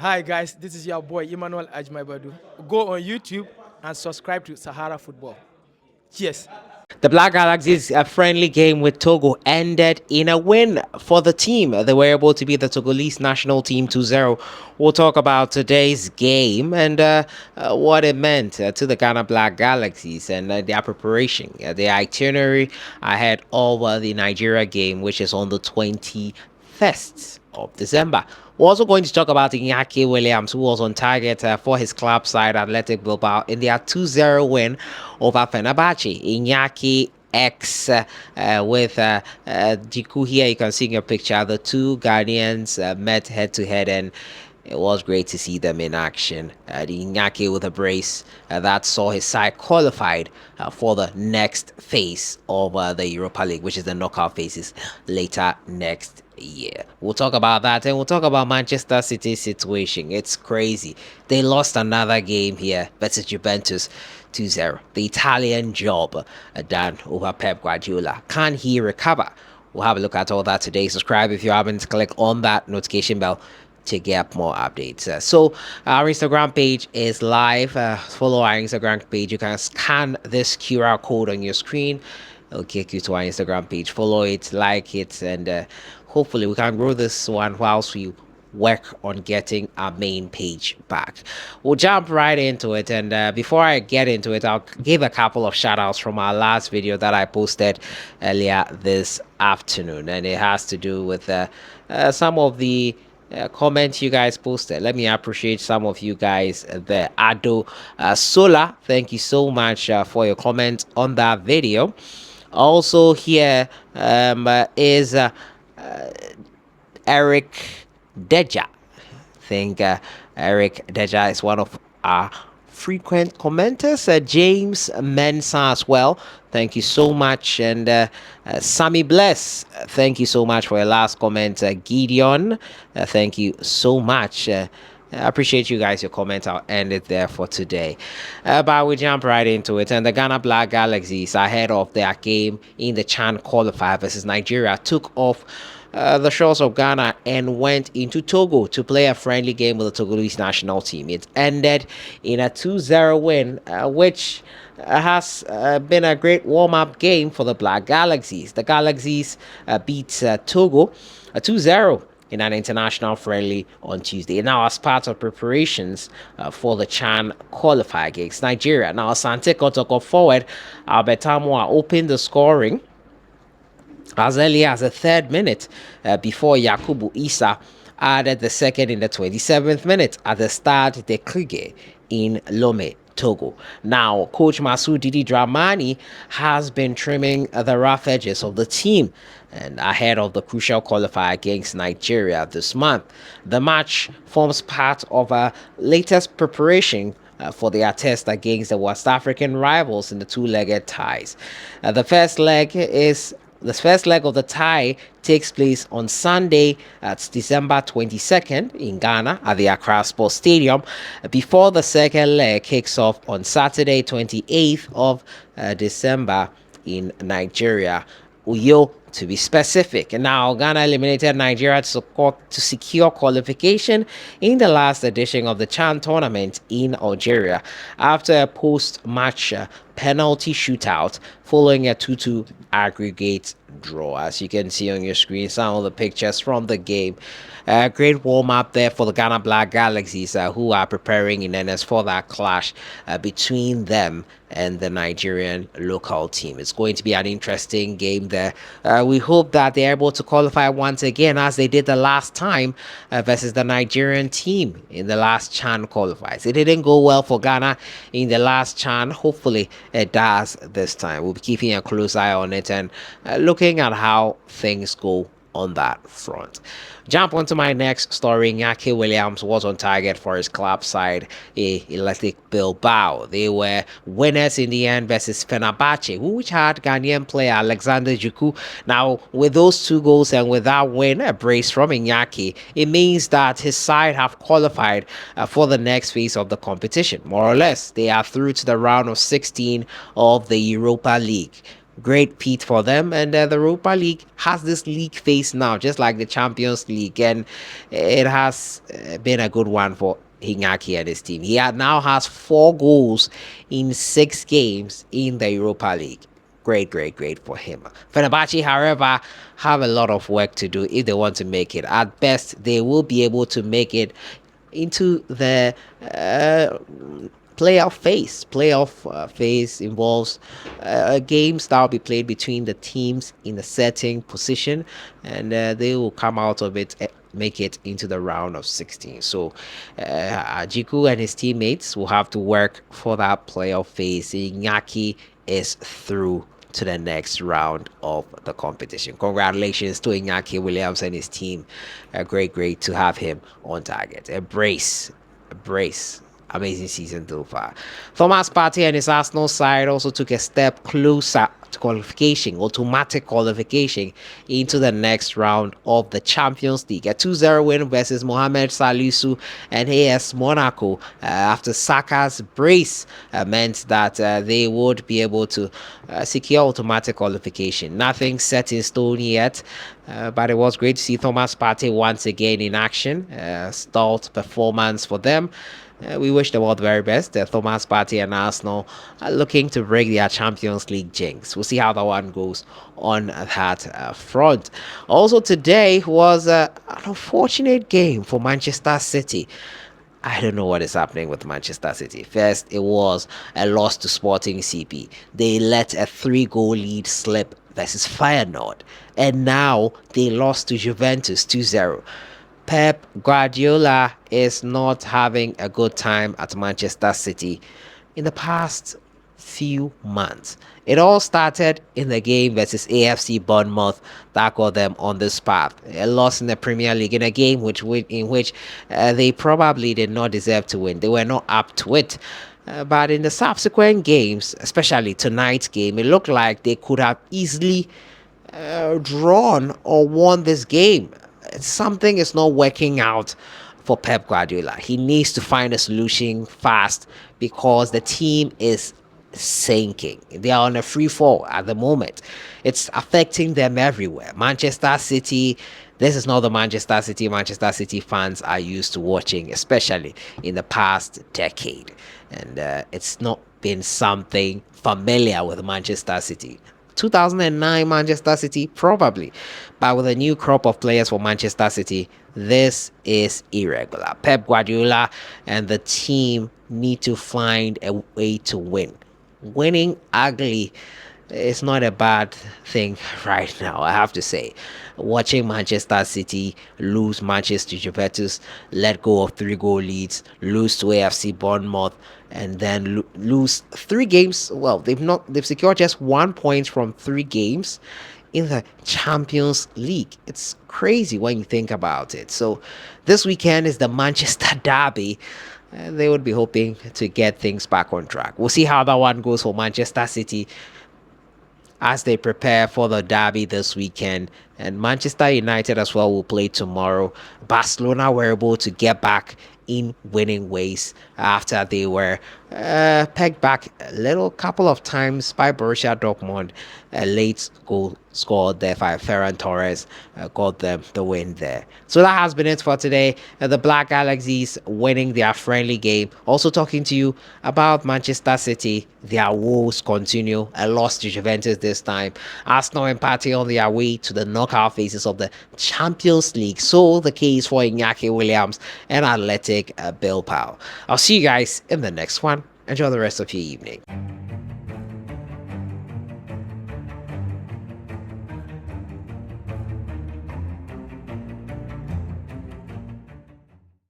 Hi guys, this is your boy Emmanuel Ajmaibadu. Go on YouTube and subscribe to Sahara Football. Cheers. The Black Galaxies, a friendly game with Togo, ended in a win for the team. They were able to beat the Togolese national team 2-0. We'll talk about today's game and what it meant to the Ghana Black Galaxies and their preparation, their itinerary ahead of the Nigeria game, which is on the 21st of December. We're also going to talk about Inaki Williams, who was on target for his club side, Athletic Bilbao, in their 2-0 win over Fenerbahce. Inaki X with Jiku here. You can see in your picture the two Ghanaians met head to head, and it was great to see them in action. The Iñaki with a brace that saw his side qualified for the next phase of the Europa League, which is the knockout phases later next year. We'll talk about that, and we'll talk about Manchester City's situation. It's crazy. They lost another game here versus Juventus 2-0. The Italian job done over Pep Guardiola. Can he recover? We'll have a look at all that today. Subscribe if you haven't. Click on that notification bell to get more updates. So our Instagram page is live. Follow our Instagram page. You can scan this QR code on your screen. It'll take you to our Instagram page. Follow it, like it, and hopefully we can grow this one whilst we work on getting our main page back. We'll jump right into it, and before I get into it, I'll give a couple of shout outs from our last video that I posted earlier this afternoon, and it has to do with some of the comments you guys posted. Let me appreciate some of you guys there. Ado Sola, thank you so much for your comment on that video. Also here is Eric Deja. I think Eric Deja is one of our frequent commenters. James Mensa as well. Thank you so much. And Sammy Bless, thank you so much for your last comment. Gideon, thank you so much. I appreciate you guys, your comments. I'll end it there for today. But we jump right into it. And the Ghana Black Galaxies, ahead of their game in the Chan qualifier versus Nigeria, took off the shores of Ghana and went into Togo to play a friendly game with the Togolese national team. It ended in a 2-0 win, which has been a great warm-up game for the Black Galaxies. The Galaxies beat Togo 2-0 in an international friendly on Tuesday. Now, as part of preparations for the Chan qualifier against Nigeria. Now, Asante Kotoko forward Albert Amoa opened the scoring as early as the third minute before Yakubu Isa added the second in the 27th minute at the Stade de Kriege in Lome, Togo. Now, Coach Masou Didi Dramani has been trimming the rough edges of the team and ahead of the crucial qualifier against Nigeria this month. The match forms part of a latest preparation for their test against the West African rivals in the two-legged ties. The first leg of the tie takes place on Sunday at December 22nd in Ghana at the Accra Sports Stadium before the second leg kicks off on Saturday 28th of December in Nigeria, Uyo to be specific. Now, Ghana eliminated Nigeria to secure qualification in the last edition of the Chan tournament in Algeria after a post-match penalty shootout following a 2-2 aggregate draw. As you can see on your screen, some of the pictures from the game. Great warm-up there for the Ghana Black Galaxies who are preparing in earnest for that clash between them and the Nigerian local team. It's going to be an interesting game there. We hope that they're able to qualify once again as they did the last time versus the Nigerian team in the last Chan qualifiers. It didn't go well for Ghana in the last Chan. Hopefully it does this time. We'll be keeping a close eye on it and looking at how things go on that front. Jump onto my next story. Inaki Williams was on target for his club side, Athletic Bilbao. They were winners in the end versus Fenerbahce, which had Ghanaian player Alexander Juku. Now, with those two goals and with that win, a brace from Inaki, it means that his side have qualified for the next phase of the competition. More or less, they are through to the round of 16 of the Europa League, Great feat for them, and the Europa League has this league phase now, just like the Champions League, and it has been a good one for Inaki and his team. Now has 4 goals in 6 games in the Europa League. Great, great, great for him. Fenerbahce, however, have a lot of work to do if they want to make it. At best, they will be able to make it into the playoff phase. Phase involves games that will be played between the teams in a certain position, and they will come out of it, make it into the round of 16. So Ajiku and his teammates will have to work for that playoff phase. Iñaki is through to the next round of the competition. Congratulations to Inaki Williams and his team. Great, great to have him on target. A brace. Amazing season so far. Thomas Partey and his Arsenal side also took a step closer to qualification, automatic qualification into the next round of the Champions League. A 2-0 win versus Mohamed Salisu and AS Monaco after Saka's brace meant that they would be able to secure automatic qualification. Nothing set in stone yet, but it was great to see Thomas Partey once again in action. Stout performance for them. We wish them all the very best. Thomas Partey and Arsenal are looking to break their Champions League jinx. We'll see how that one goes on that front. Also, today was an unfortunate game for Manchester City. I don't know what is happening with Manchester City. First, it was a loss to Sporting CP. They let a 3-goal lead slip versus Feyenoord. And now they lost to Juventus 2-0. Pep Guardiola is not having a good time at Manchester City in the past few months. It all started in the game versus AFC Bournemouth that got them on this path. A loss in the Premier League in a game in which they probably did not deserve to win. They were not up to it. But in the subsequent games, especially tonight's game, it looked like they could have easily drawn or won this game. Something is not working out for Pep Guardiola. He needs to find a solution fast because the team is sinking. They are on a free fall at the moment. It's affecting them everywhere. Manchester City, this is not the Manchester City fans are used to watching, especially in the past decade. And it's not been something familiar with Manchester City. 2009 Manchester City, probably. But with a new crop of players for Manchester City, this is irregular. Pep Guardiola and the team need to find a way to win. Winning ugly is not a bad thing right now, I have to say. Watching Manchester City lose matches to Juventus, let go of 3-goal leads, lose to AFC Bournemouth, and then lose 3 games. Well, they've secured just 1 point from 3 games in the Champions League. It's crazy when you think about it. So this weekend is the Manchester Derby. And they would be hoping to get things back on track. We'll see how that one goes for Manchester City as they prepare for the derby this weekend. And Manchester United as well will play tomorrow. Barcelona were able to get back in winning ways after they were pegged back a little couple of times by Borussia Dortmund. A late goal scored there by Ferran Torres got them the win there. So that has been it for today. The Black Galaxies winning their friendly game. Also talking to you about Manchester City. Their woes continue. A loss to Juventus this time. Arsenal and Partey on their way to the knockout phases of the Champions League. So the case for Inaki Williams and Athletic Bilbao. I'll see you guys in the next one. Enjoy the rest of your evening.